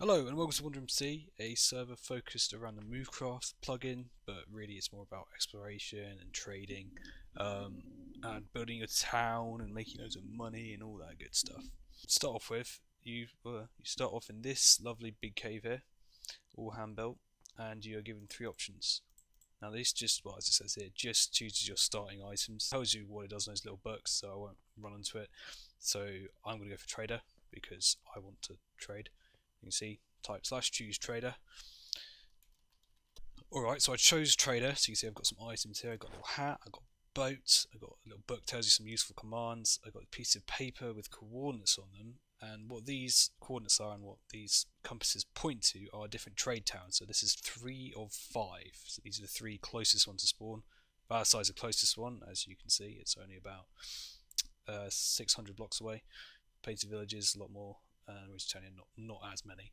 Hello and welcome to WanderMC, a server focused around the Movecraft plugin, but really it's more about exploration and trading, and building a town and making loads of money and all that good stuff. To start off with, you start off in this lovely big cave here, all hand built, and you are given three options. Now this just, well, as it says here, just chooses your starting items. It tells you what it does in those little books, so I won't run into it. So I'm going to go for trader because I want to trade. You can see type/choose trader. Alright, so I chose trader, so you can see I've got some items here. I've got a little hat, I've got boats, I've got a little book tells you some useful commands, I've got a piece of paper with coordinates on them, and what these coordinates are and what these compasses point to are different trade towns. So this is 3 of 5, so these are the 3 closest ones to spawn. Valor is the closest one, as you can see, it's only about 600 blocks away. Painted villages, a lot more, and Lusitania not as many.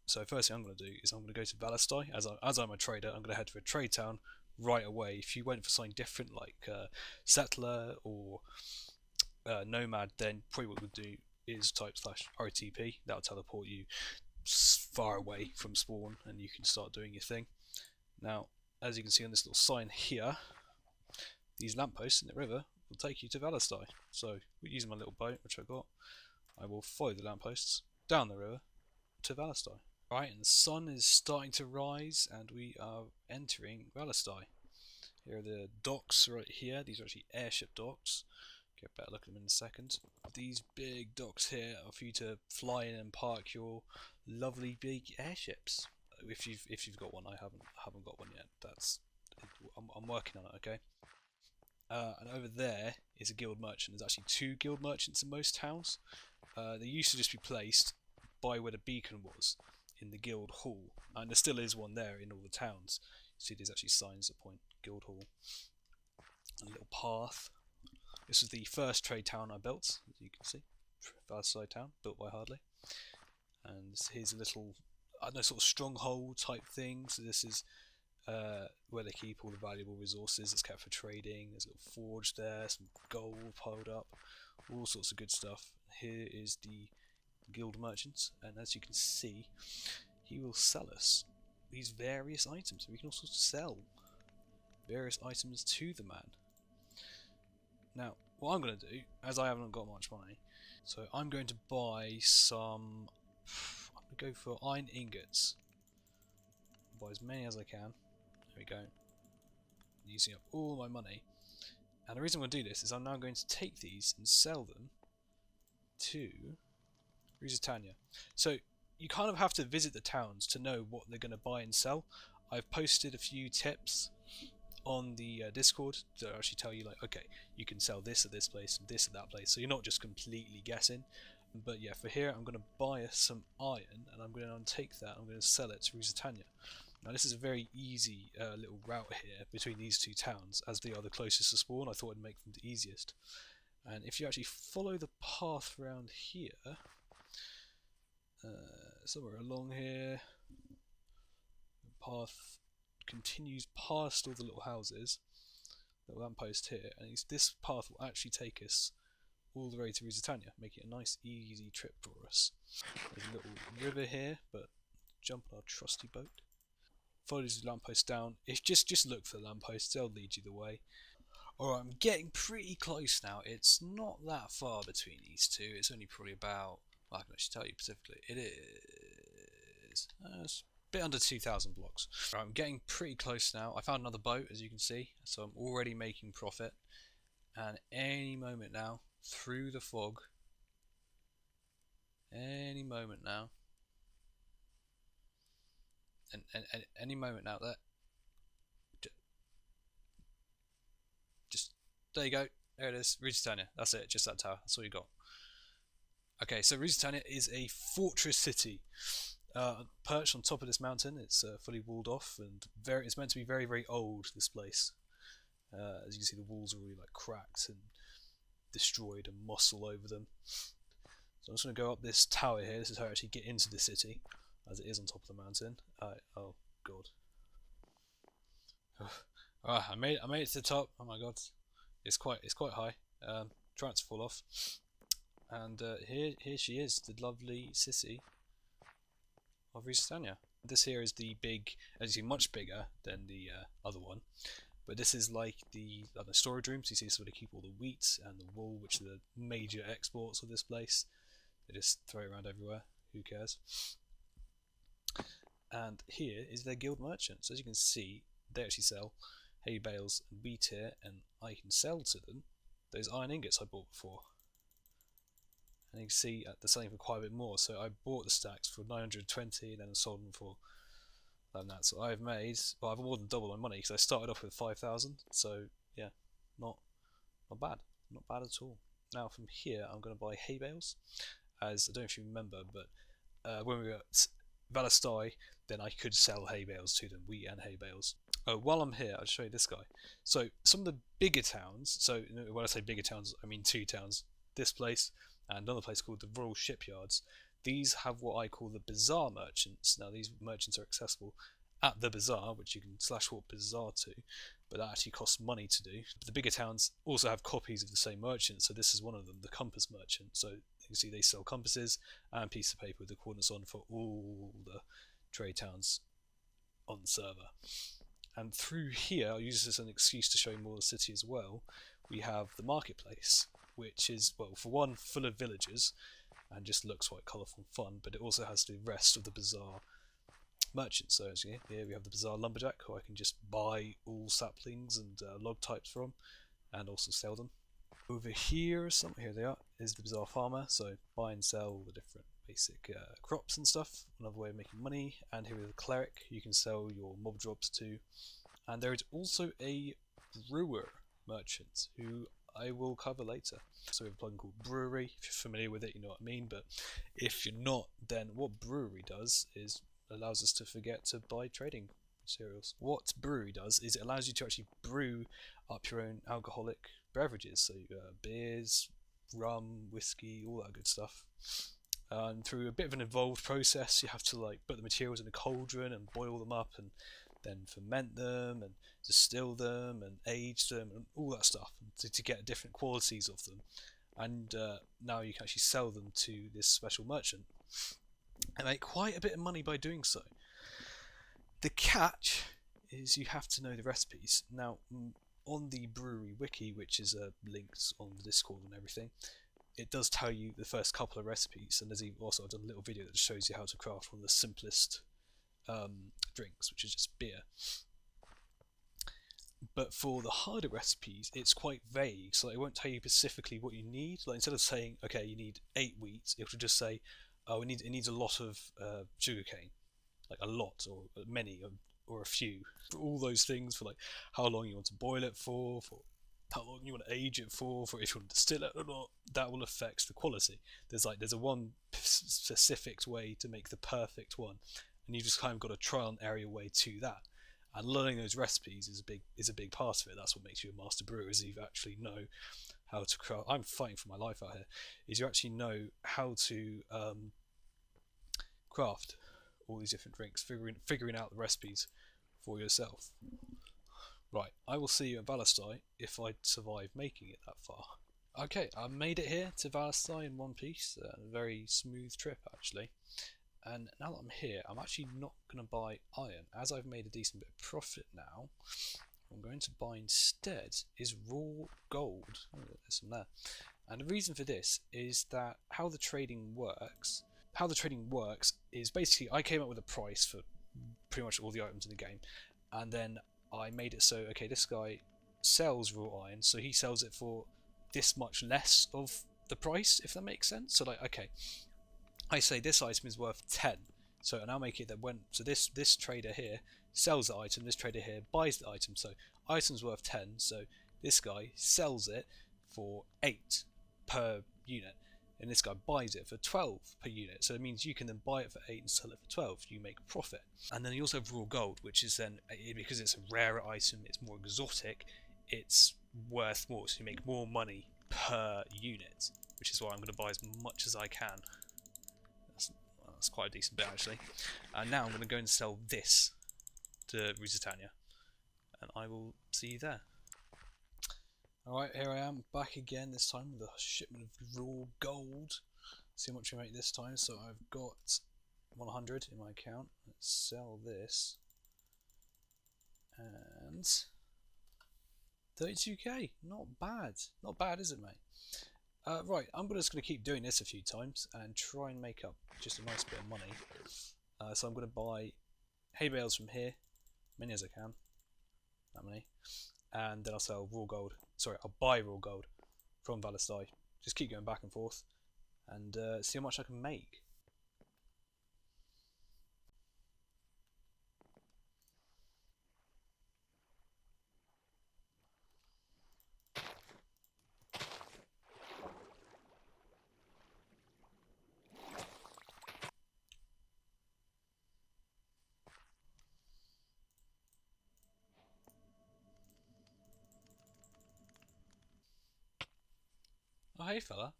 So first thing I'm going to do is I'm going to go to Valestai. As I'm a trader, I'm going to head to a trade town right away. If you went for something different like settler or nomad, then probably what we'll do is type/RTP. That'll teleport you far away from spawn and you can start doing your thing. Now, as you can see on this little sign here, these lampposts in the river will take you to Valestai. So using my little boat, which I've got, I will follow the lampposts down the river to Valestai. Right, and the sun is starting to rise and we are entering Valestai. Here are the docks right here. These are actually airship docks. Get a better look at them in a second. These big docks here are for you to fly in and park your lovely big airships. If you've got one, I haven't got one yet. I'm working on it. Okay. And over there is a guild merchant. There's actually 2 guild merchants in most towns. They used to just be placed by where the beacon was in the guild hall, and there still is one there in all the towns. You see there's actually signs that point guild hall. A little path. This was the first trade town I built, as you can see. Valestai town, built by Hardley. And here's a little, I don't know, sort of stronghold type thing. So this is where they keep all the valuable resources that's kept for trading. There's a little forge there, some gold piled up, all sorts of good stuff. Here is the guild merchant, and as you can see, he will sell us these various items. We can also sell various items to the man. Now, what I'm going to do, as I haven't got much money, so I'm going to buy some. I'm going to go for iron ingots. Buy as many as I can. There we go. Using up all my money. And the reason I'm going to do this is I'm now going to take these and sell them to Lusitania. So you kind of have to visit the towns to know what they're going to buy and sell. I've posted a few tips on the Discord that actually tell you, like, okay, you can sell this at this place and this at that place, so you're not just completely guessing. But yeah, for here I'm going to buy some iron and I'm going to take that, I'm going to sell it to Lusitania. Now this is a very easy little route here between these 2 towns, as they are the closest to spawn. I thought I'd make them the easiest. And if you actually follow the path around here, somewhere along here, the path continues past all the little houses, the lamppost here, and this path will actually take us all the way to Lusitania, making it a nice easy trip for us. There's a little river here, but jump on our trusty boat. Follow these lampposts down. If just look for the lampposts, they'll lead you the way. Alright, I'm getting pretty close now. It's not that far between these 2. It's only probably about, well, I can actually tell you specifically, it is it's a bit under 2,000 blocks. Right, I'm getting pretty close now. I found another boat, as you can see, so I'm already making profit. And any moment now, through the fog, any moment now, and any moment now, that just, there you go, there it is, Lusitania. That's it, just that tower, that's all you got. Okay, so Lusitania is a fortress city, perched on top of this mountain. It's fully walled off, and it's meant to be very, very old, this place. As you can see, the walls are really like cracked and destroyed and moss all over them. So I'm just going to go up this tower here. This is how I actually get into the city, as it is on top of the mountain. Oh god. Alright, I made it to the top. Oh my god, it's quite high. Trying to fall off. And here she is, the lovely Sissy. of Lusitania. This here is the big, as you see, much bigger than the other one. But this is like the storage rooms. You see, so they keep all the wheat and the wool, which are the major exports of this place. They just throw it around everywhere. Who cares? And here is their guild merchants. As you can see, they actually sell hay bales and wheat here, and I can sell to them those iron ingots I bought before. And you can see they're selling for quite a bit more. So I bought the stacks for 920 and then sold them for that. So I've made, well, I've more than doubled my money because I started off with 5,000. So yeah, not bad, not bad at all. Now from here, I'm going to buy hay bales. As I don't know if you remember, but when we were at Valestai, then I could sell hay bales to them, wheat and hay bales. While I'm here, I'll show you this guy. So some of the bigger towns, so when I say bigger towns, I mean 2 towns. This place and another place called the Royal Shipyards. These have what I call the bazaar merchants. Now these merchants are accessible at the bazaar, which you can /warp bazaar to, but that actually costs money to do. The bigger towns also have copies of the same merchant, so this is one of them, the compass merchant. So you can see they sell compasses and pieces of paper with the coordinates on for all the trade towns on the server. And through here, I'll use this as an excuse to show you more of the city as well. We have the marketplace, which is, well, for one, full of villagers and just looks quite colourful and fun, but it also has the rest of the bazaar merchants. So as you see, here we have the bazaar lumberjack, who I can just buy all saplings and log types from and also sell them. Over here, here they are, is the bazaar farmer, so buy and sell all the different basic crops and stuff, another way of making money. And here is the cleric, you can sell your mob drops to. And there is also a brewer merchant, who I will cover later. So we have a plugin called Brewery. If you're familiar with it, you know what I mean, but if you're not, then what Brewery does is allows us to forget to buy trading materials. What Brewery does is it allows you to actually brew up your own alcoholic beverages, so beers, rum, whiskey, all that good stuff. And through a bit of an involved process, you have to put the materials in a cauldron and boil them up, and then ferment them and distill them and age them and all that stuff to get different qualities of them. And now you can actually sell them to this special merchant and make quite a bit of money by doing so. The catch is you have to know the recipes. Now, on the brewery wiki, which is linked on the Discord and everything, it does tell you the first couple of recipes, and there's also I've done a little video that shows you how to craft one of the simplest drinks, which is just beer. But for the harder recipes, it's quite vague, so it won't tell you specifically what you need. Like, instead of saying, okay, you need 8 wheat, it will just say, oh, it needs a lot of sugarcane, like a lot, or many, or a few. For all those things, for how long you want to boil it for how long you want to age it for if you want to distill it or not, that will affect the quality. There's a one specific way to make the perfect one, and you just kind of got to trial and error your way to that. And learning those recipes is a big part of it. That's what makes you a master brewer, is you actually know how to craft. I'm fighting for my life out here. Is you actually know how to craft all these different drinks, figuring out the recipes for yourself. Right, I will see you at Valestai if I survive making it that far. Okay, I made it here to Valestai in one piece. A very smooth trip, actually. And now that I'm here, I'm actually not going to buy iron. As I've made a decent bit of profit now, what I'm going to buy instead is raw gold. Oh, there's some there. And the reason for this is that how the trading works is basically I came up with a price for pretty much all the items in the game, and then I made it so, okay, this guy sells raw iron, so he sells it for this much less of the price, if that makes sense. So okay, I say this item is worth 10, so and I'll make it that so this trader here sells the item, this trader here buys the item, so item's worth 10, so this guy sells it for 8 per unit, and this guy buys it for 12 per unit, so it means you can then buy it for 8 and sell it for 12, you make a profit. And then you also have raw gold, which is then, because it's a rarer item, it's more exotic, it's worth more, so you make more money per unit, which is why I'm going to buy as much as I can. That's quite a decent bit, actually. And now I'm going to go and sell this to Lusitania, and I will see you there. Alright, here I am back again, this time with a shipment of raw gold. See how much we make this time. So I've got 100 in my account. Let's sell this. And 32k, not bad. Not bad, is it, mate? Right, I'm just going to keep doing this a few times and try and make up just a nice bit of money. So I'm going to buy hay bales from here, many as I can, that many, and then I'll sell raw gold. Sorry, I'll buy raw gold from Valestai. Just keep going back and forth and see how much I can make. Oh, hey fella.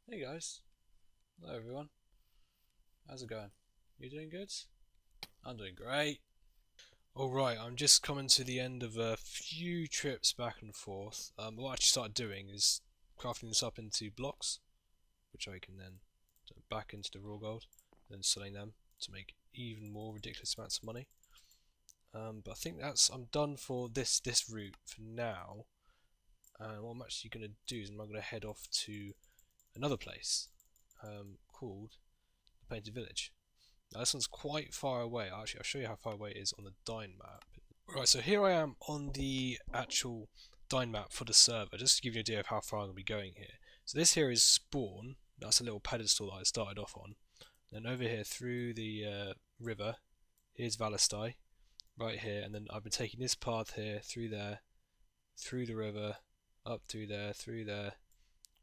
Hey guys. Hello everyone. How's it going? You doing good? I'm doing great. Alright, I'm just coming to the end of a few trips back and forth. What I actually started doing is crafting this up into blocks, which I can then turn back into the raw gold, then selling them to make even more ridiculous amounts of money. But I think I'm done for this route for now. And what I'm actually going to do is I'm going to head off to another place called the Painted Village. Now this one's quite far away. Actually, I'll show you how far away it is on the Dyn map. Right, so here I am on the actual Dyn map for the server, just to give you an idea of how far I'm going to be going here. So this here is spawn. That's a little pedestal that I started off on. Then over here through the river, here's Valestai, right here, and then I've been taking this path here, through there, through the river, up through there,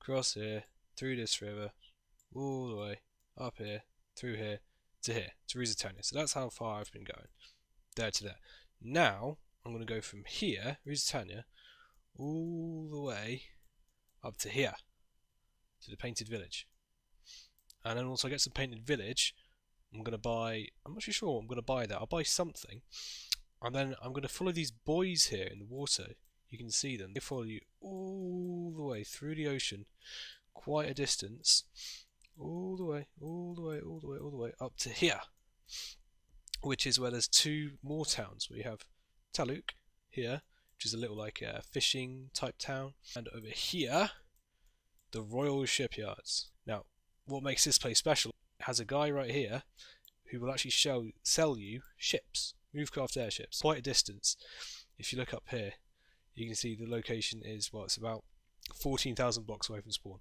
across here, through this river, all the way, up here, through here, to Rusitania. So that's how far I've been going, there to there. Now, I'm going to go from here, Rusitania, all the way up to here, to the Painted Village. And then once I get to the Painted Village, I'm going to buy, I'm not sure what I'm going to buy there, I'll buy something. And then I'm going to follow these buoys here in the water. You can see them. They follow you all the way through the ocean, quite a distance, all the way up to here, which is where there's two more towns. We have Taluk here, which is a little like a fishing type town, and over here, the Royal Shipyards. Now, what makes this place special? It has a guy right here who will actually sell you ships, Movecraft airships, quite a distance. If you look up here, you can see the location is, well, it's about 14,000 blocks away from spawn.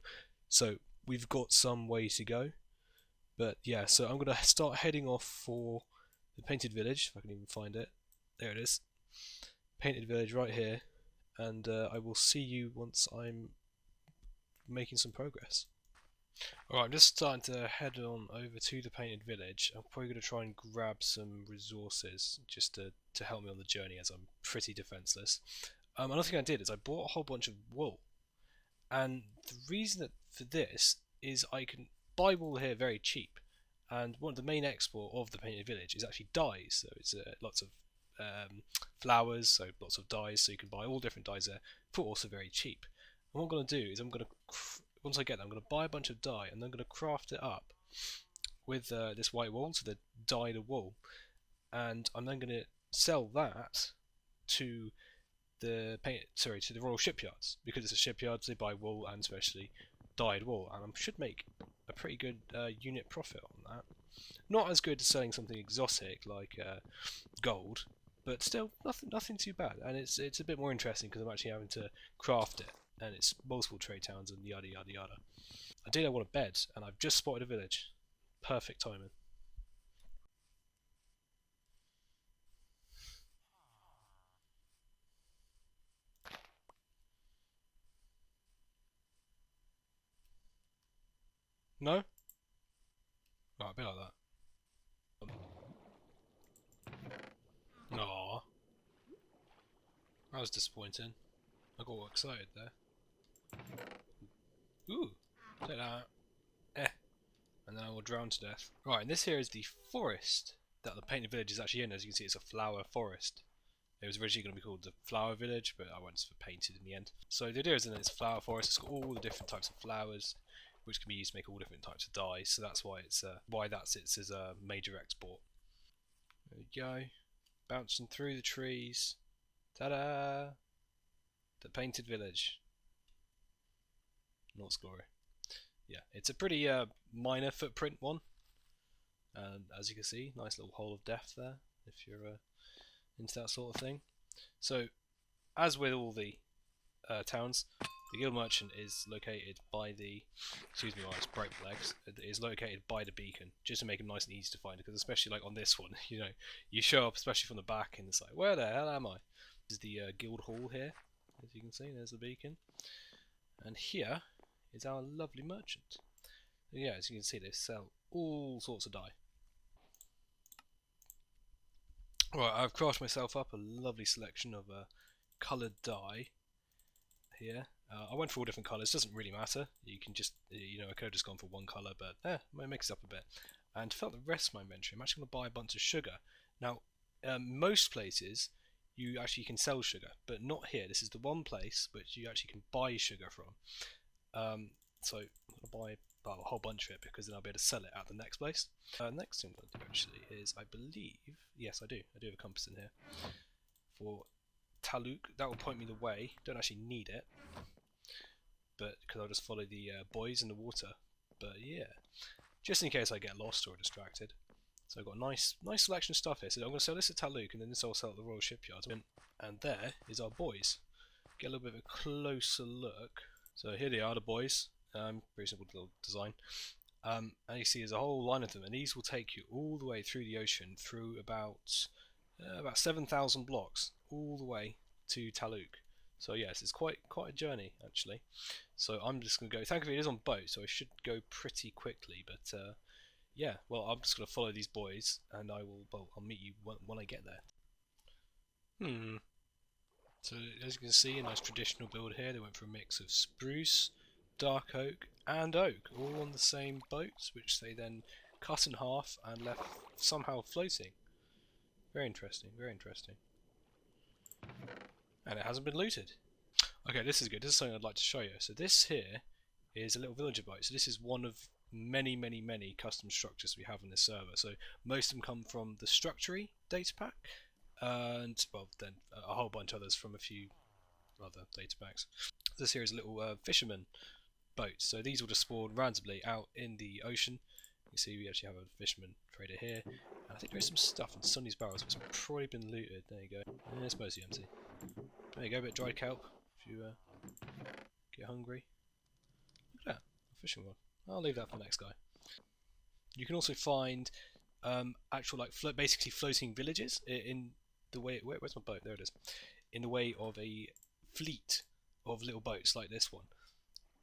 So we've got some way to go. But yeah, so I'm going to start heading off for the Painted Village, if I can even find it. There it is. Painted Village right here. And I will see you once I'm making some progress. Alright, I'm just starting to head on over to the Painted Village. I'm probably going to try and grab some resources just to help me on the journey, as I'm pretty defenseless. Another thing I did is I bought a whole bunch of wool, and the reason for this is I can buy wool here very cheap, and one of the main export of the Painted Village is actually dyes. So it's lots of flowers, so lots of dyes, so you can buy all different dyes there for also very cheap. And what I'm going to do is once I get that, I'm going to buy a bunch of dye, and then I'm going to craft it up with this white wool, so the dyed wool, and I'm then going to sell that to the Royal Shipyards, because it's a shipyard, so they buy wool and especially dyed wool, and I should make a pretty good unit profit on that. Not as good as selling something exotic like gold, but still nothing too bad, and it's a bit more interesting because I'm actually having to craft it, and it's multiple trade towns and yada yada yada. I want a bed, and I've just spotted a village. Perfect timing. No? Right, a bit like that. Aww. That was disappointing. I got all excited there. Ooh, take that. And then I will drown to death. Right, and this here is the forest that the Painted Village is actually in. As you can see, it's a flower forest. It was originally going to be called the Flower Village, but I went for Painted in the end. So the idea is that it's a flower forest. It's got all the different types of flowers. which can be used to make all different types of dyes. So that's why that sits as a major export. There we go, bouncing through the trees. Ta-da! The painted village. Norse glory. Yeah, it's a pretty minor footprint one. And as you can see, nice little hole of death there, if you're into that sort of thing. So, as with all the towns, the guild merchant is located by the, excuse me while I break legs, is located by the beacon, just to make him nice and easy to find, because especially like on this one, you know, you show up especially from the back and it's like, where the hell am I? This is the guild hall here, as you can see, there's the beacon. And here is our lovely merchant. And yeah, as you can see, they sell all sorts of dye. Right, I've crafted myself up a lovely selection of coloured dye here. I went for all different colours, doesn't really matter. You can just, you know, I could have just gone for one colour, but I mix it up a bit. And to fill out the rest of my inventory, I'm actually going to buy a bunch of sugar. Now, most places you actually can sell sugar, but not here. This is the one place which you actually can buy sugar from. So I'm going to buy a whole bunch of it, because then I'll be able to sell it at the next place. Next thing I'm going to do actually is, I believe, yes I do have a compass in here for Taluk. That will point me the way. Don't actually need it, but because I'll just follow the buoys in the water. But yeah, just in case I get lost or distracted. So I've got a nice selection of stuff here. So I'm going to sell this at Taluk, and then this I'll sell at the Royal Shipyard. And there is our buoys. Get a little bit of a closer look. So here they are, the buoys. Very simple little design. And you see there's a whole line of them, and these will take you all the way through the ocean, through about 7,000 blocks, all the way to Taluk. So yes, it's quite a journey actually. So I'm just going to go. Thankfully it is on boat, so I should go pretty quickly. But yeah, well, I'm just going to follow these buoys, and I'll meet you when I get there. So as you can see, a nice traditional build here. They went for a mix of spruce, dark oak and oak, all on the same boats, which they then cut in half and left somehow floating. Very interesting, very interesting. And it hasn't been looted. Okay, this is good. This is something I'd like to show you. So this here is a little villager boat. So this is one of many custom structures we have on this server. So most of them come from the Structury data pack, and well, then a whole bunch of others from a few other data packs. This here is a little fisherman boat. So these will just spawn randomly out in the ocean. You see we actually have a fisherman trader here. And I think there is some stuff in Sonny's barrels which has probably been looted. There you go. And it's mostly empty. There you go, a bit of dried kelp if you get hungry. Look at that, a fishing rod. I'll leave that for the next guy. You can also find actual basically floating villages in the way. Where's my boat? There it is. In the way of a fleet of little boats like this one,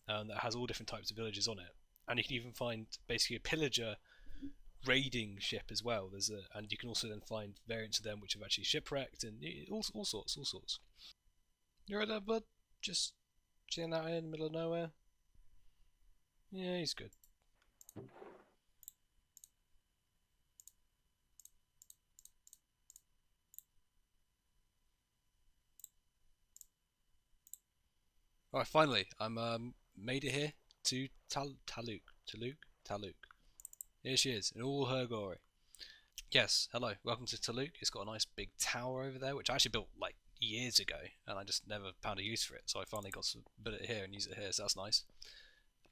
that has all different types of villages on it, and you can even find basically a pillager raiding ship as well. And you can also then find variants of them which have actually shipwrecked, and all sorts. You right there, bud? Just chilling out here in the middle of nowhere. Yeah, he's good. Alright, finally, I'm made it here to Taluk. Here she is, in all her glory. Yes, hello, welcome to Taluk. It's got a nice big tower over there, which I actually built like years ago, and I just never found a use for it, so I finally got to build it here and use it here, so that's nice.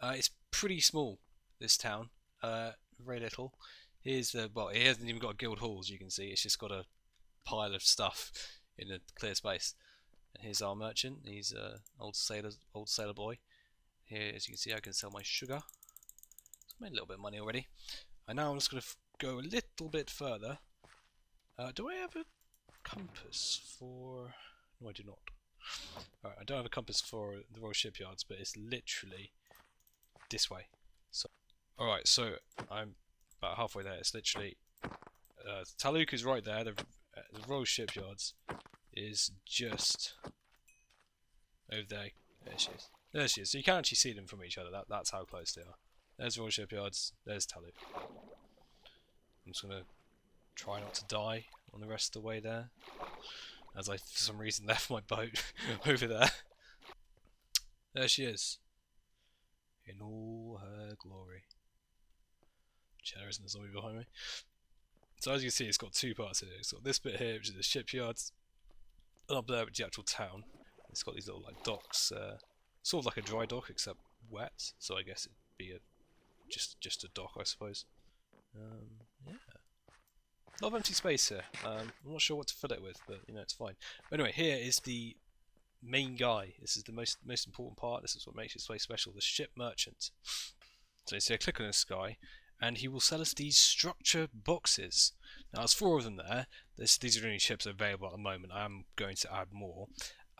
It's pretty small, this town, very little. Here's it hasn't even got a guild hall, as you can see. It's just got a pile of stuff in a clear space. And here's our merchant. He's old sailor boy. Here, as you can see, I can sell my sugar. So I made a little bit of money already. And now I'm just going to go a little bit further. Do I have a compass for? No, I do not. Alright, I don't have a compass for the Royal Shipyards, but it's literally this way. So, alright, so I'm about halfway there. It's literally Taluk is right there. The Royal Shipyards is just over there. There she is. There she is. So you can actually see them from each other. That's how close they are. There's Royal Shipyards. There's Taluk. I'm just gonna try not to die on the rest of the way there, as I for some reason left my boat over there. There she is. in all her glory. There isn't a zombie behind me. So as you can see, it's got two parts in it. It's got this bit here, which is the shipyards, and up there, which is the actual town. It's got these little like docks, sort of like a dry dock except wet. So I guess it'd be just a dock, I suppose. Yeah. A lot of empty space here. I'm not sure what to fill it with, but you know, it's fine. But anyway, here is the main guy. This is the most important part. This is what makes this place special. The ship merchant. So you see, I click on this guy, and he will sell us these structure boxes. Now, there's 4 of them there. These are the only ships available at the moment. I am going to add more,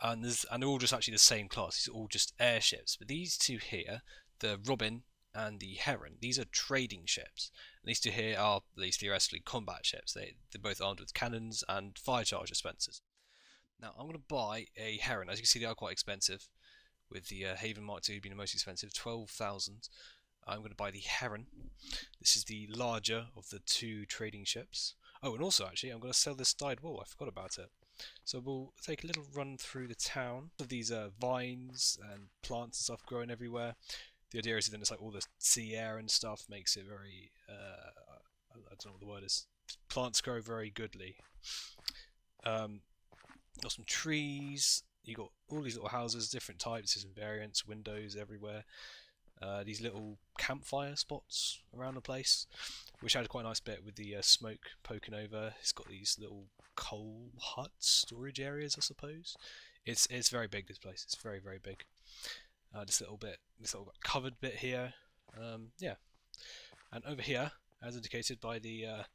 and they're all just actually the same class. These are all just airships. But these two here, the Robin and the Heron, these are trading ships. And these two here are, at least theoretically, combat ships. They're both armed with cannons and fire charge dispensers. Now, I'm going to buy a Heron. As you can see, they are quite expensive, with the Haven Mark II being the most expensive, 12,000. I'm going to buy the Heron. This is the larger of the 2 trading ships. Oh, and also, actually, I'm going to sell this dyed wool. I forgot about it. So we'll take a little run through the town. These vines and plants and stuff growing everywhere. The idea is then it's like all the sea air and stuff makes it very, I don't know what the word is. Plants grow very goodly. Got some trees. You got all these little houses, different types, different variants, windows everywhere. These little campfire spots around the place, which had quite a nice bit with the smoke poking over. It's got these little coal hut storage areas, I suppose. It's very big, this place. It's very, very big. This little covered bit here. Yeah. And over here, as indicated by the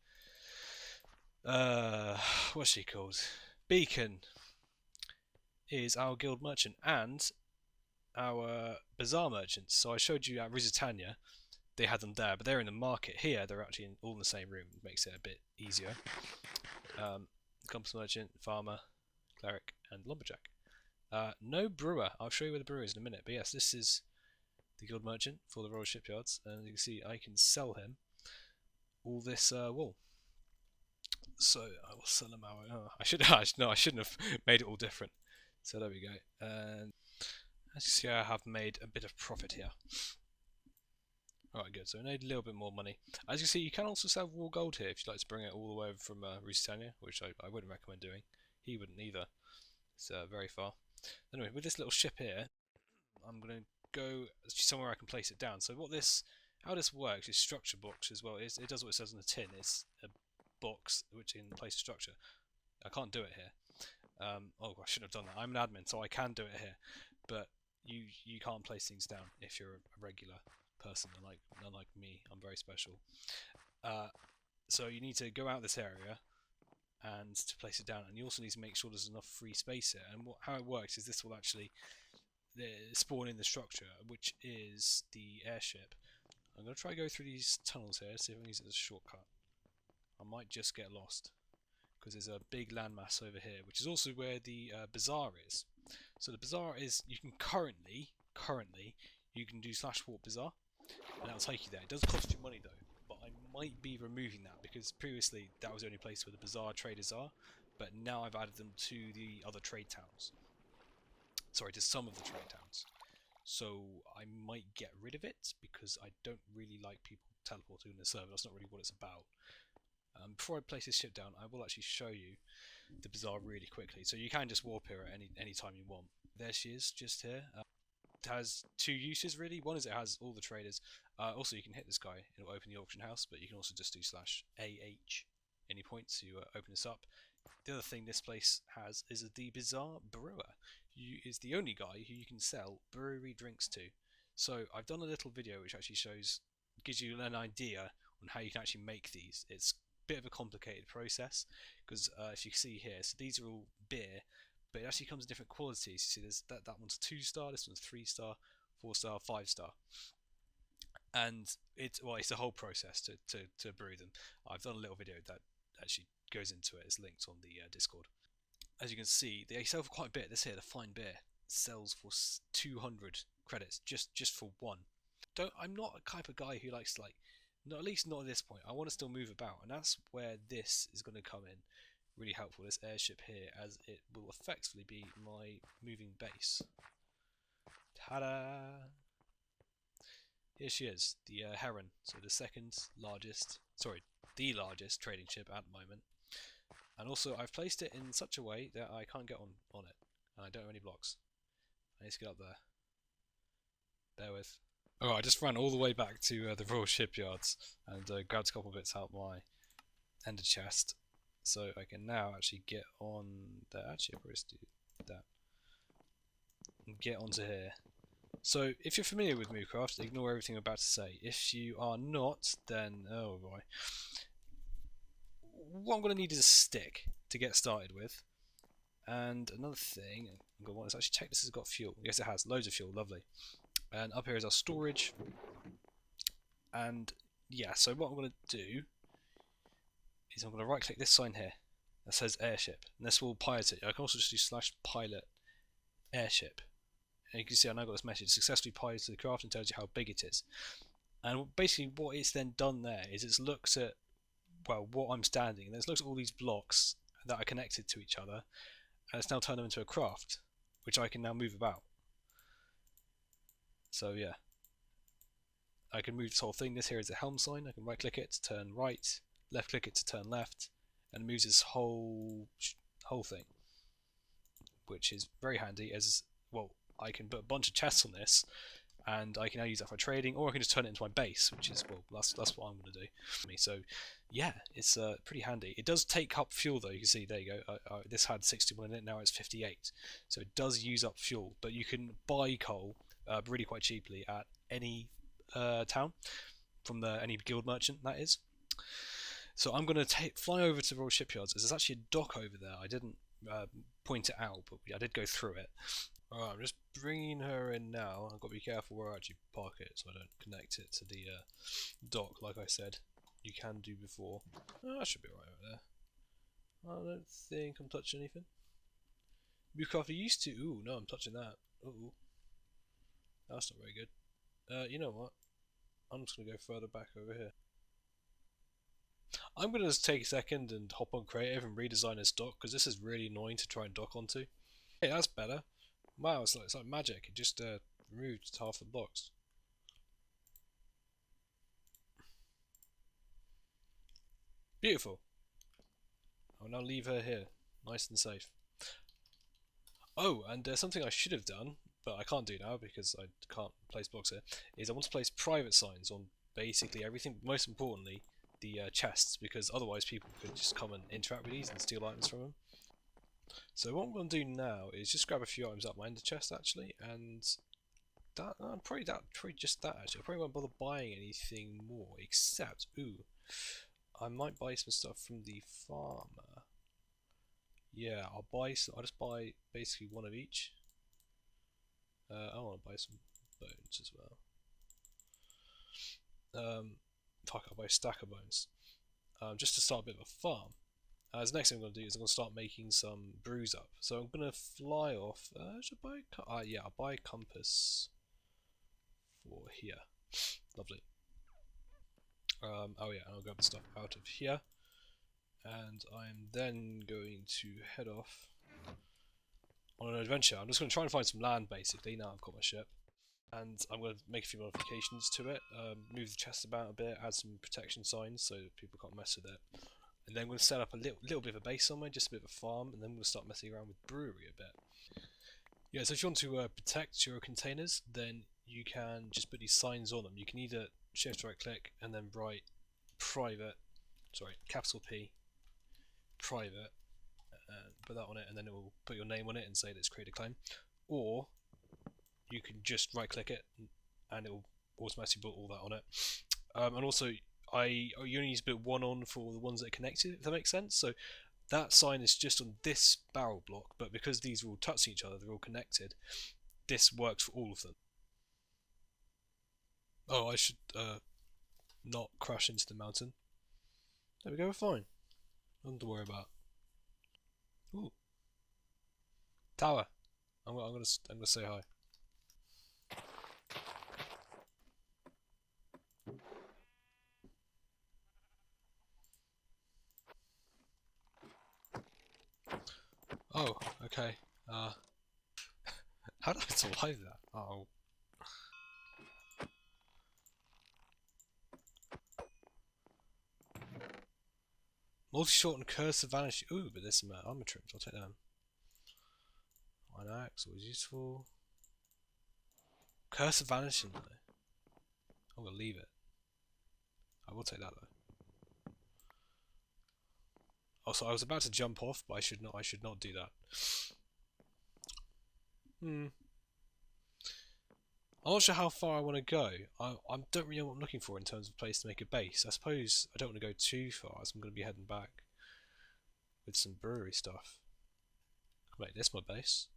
what's she called? Beacon, is our guild merchant and our bazaar merchants. So I showed you at Rizitania, they had them there, but they're in the market. Here, they're actually all in the same room. It makes it a bit easier. Compass merchant, farmer, cleric, and lumberjack. No brewer. I'll show you where the brewer is in a minute. But yes, this is the guild merchant for the Royal Shipyards, and you can see I can sell him all this wool. So I will sell him our. Oh, I shouldn't have made it all different. So there we go. And as you see, I have made a bit of profit here. Alright, good. So I made a little bit more money. As you see, you can also sell raw gold here if you'd like to bring it all the way over from Lusitania, which I wouldn't recommend doing. He wouldn't either. It's very far. Anyway, with this little ship here, I'm going to go somewhere I can place it down. So how this works is structure box as well. It does what it says on the tin. It's a box which in place of structure. I can't do it here. Oh, I shouldn't have done that. I'm an admin, so I can do it here. But you can't place things down if you're a regular person, unlike me. I'm very special. So you need to go out this area and to place it down, and you also need to make sure there's enough free space here. And how it works is this will actually spawn in the structure, which is the airship. I'm going to try to go through these tunnels here, see if I can use it as a shortcut. I might just get lost, because there's a big landmass over here, which is also where the bazaar is. So the bazaar is, you can currently, you can do /warp bazaar, and that'll take you there. It does cost you money though, but I might be removing that, because previously that was the only place where the bazaar traders are, but now I've added them to the other trade towns. Sorry, to some of the trade towns. So I might get rid of it, because I don't really like people teleporting in the server. That's not really what it's about. Before I place this ship down, I will actually show you the bazaar really quickly. So you can just warp here at any time you want. There she is, just here. It has 2 uses really. One is it has all the traders. Also, you can hit this guy, it'll open the auction house, but you can also just do /AH any point to open this up. The other thing this place has is the Bazaar Brewer. Is the only guy who you can sell brewery drinks to. So I've done a little video which actually gives you an idea on how you can actually make these. It's a bit of a complicated process, because if you see here, so these are all beer, but it actually comes in different qualities. You see, there's that one's 2-star, this one's 3-star, 4-star, 5-star, and it's a whole process to brew them. I've done a little video that actually goes into it. It's linked on the Discord. As you can see, they sell for quite a bit. This here, the fine beer, sells for 200 credits just for one. I'm not a type of guy who likes to at least not at this point. I want to still move about, and that's where this is going to come in really helpful, this airship here, as it will effectively be my moving base. Ta-da! Here she is, the Heron. So the the largest trading ship at the moment. And also, I've placed it in such a way that I can't get on it, and I don't have any blocks. I need to get up there. Bear with. Alright, I just ran all the way back to the Royal Shipyards and grabbed a couple of bits out my ender chest, so I can now actually get on there. Actually, I'll just do that. And get onto here. So, if you're familiar with Moocraft, ignore everything I'm about to say. If you are not, then oh boy. What I'm going to need is a stick to get started with. And another thing, I'm going to want to actually check this has got fuel. Yes, it has. Loads of fuel. Lovely. And up here is our storage. And yeah, so what I'm going to do is I'm going to right click this sign here that says airship. And this will pilot it. I can also just do /pilot airship. And you can see I now got this message: successfully piloted the craft, and tells you how big it is. And basically what it's then done there is it's looked at, well, what I'm standing, and it's looked at all these blocks that are connected to each other, and it's now turned them into a craft, which I can now move about. So yeah, I can move this whole thing. This here is the helm sign. I can right click it to turn right, left click it to turn left, and it moves this whole thing, which is very handy as, well, I can put a bunch of chests on this, and I can now use that for trading, or I can just turn it into my base, which is, well, that's what I'm going to do. So yeah, it's pretty handy. It does take up fuel though. You can see, there you go, this had 61 in it, now it's 58, so it does use up fuel, but you can buy coal really quite cheaply at any town, from any guild merchant, that is. So I'm going to fly over to Royal Shipyards. There's actually a dock over there. I didn't point it out, but I did go through it. Alright, I'm just bringing her in now. I've got to be careful where I actually park it so I don't connect it to the dock, like I said you can do before. Oh, that should be right over there. I don't think I'm touching anything. Moocraft, used to. Ooh, no, I'm touching that. Ooh. That's not very good. You know what? I'm just going to go further back over here. I'm going to just take a second and hop on creative and redesign this dock, because this is really annoying to try and dock onto. Hey, that's better. Wow, it's like magic. It just removed half the blocks. Beautiful. I'll now leave her here, nice and safe. Oh, and something I should have done, but I can't do now because I can't place blocks here, is I want to place private signs on basically everything, but most importantly, the chests, because otherwise people could just come and interact with these and steal items from them. So what I'm going to do now is just grab a few items out of my ender chest actually, and probably just that actually. I probably won't bother buying anything more, except, ooh, I might buy some stuff from the farmer. Yeah, I'll just buy basically one of each. I want to buy some bones as well. Fuck, I'll buy a stack of bones. Just to start a bit of a farm. The next thing I'm going to do is I'm going to start making some brews up. So I'm going to fly off. Should I buy? Yeah, I'll buy a compass for here. Lovely. Oh yeah, and I'll grab the stuff out of here. And I'm then going to head off on an adventure. I'm just going to try and find some land basically, now I've got my ship. And I'm going to make a few modifications to it, move the chest about a bit, add some protection signs so people can't mess with it. And then I'm going to set up a little bit of a base somewhere, just a bit of a farm, and then we'll start messing around with brewery a bit. Yeah, so if you want to protect your containers, then you can just put these signs on them. You can either shift right click and then write capital P, private, and put that on it, and then it will put your name on it and say let's create a claim. Or you can just right click it and it will automatically put all that on it. And also you only need to put one on for the ones that are connected, if that makes sense. So that sign is just on this barrel block, but because these are all touching each other, they're all connected, this works for all of them. Oh, I should not crash into the mountain. There we go, we're fine. Nothing to worry about. Ooh. Tower. I'm gonna say hi. Oh, okay. How did I survive that? Oh. Multi-shot and Curse of Vanish. Ooh, but there's some armor trims. I'll take them. Iron Axe, always useful. Curse of Vanishing though. I'm gonna leave it. I will take that though. Also, I was about to jump off, but I should not. I should not do that. I'm not sure how far I want to go. I don't really know what I'm looking for in terms of a place to make a base. I suppose I don't want to go too far, as I'm going to be heading back with some brewery stuff. Make this my base.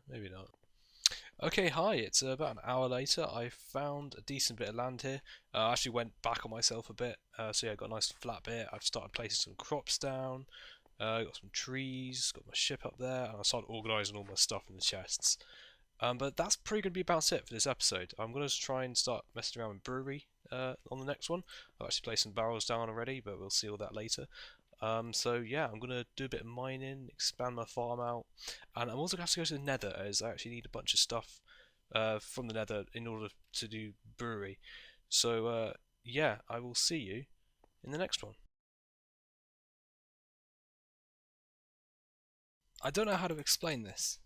Maybe not. Okay, hi, it's about an hour later. I found a decent bit of land here. I actually went back on myself a bit. So yeah, I got a nice flat bit. I've started placing some crops down. Got some trees, got my ship up there, and I started organising all my stuff in the chests. But that's pretty going to be about it for this episode. I'm going to try and start messing around with brewery on the next one. I've actually placed some barrels down already, but we'll see all that later. So yeah, I'm going to do a bit of mining, expand my farm out, and I'm also going to have to go to the nether, as I actually need a bunch of stuff from the nether in order to do brewery. So yeah, I will see you in the next one. I don't know how to explain this.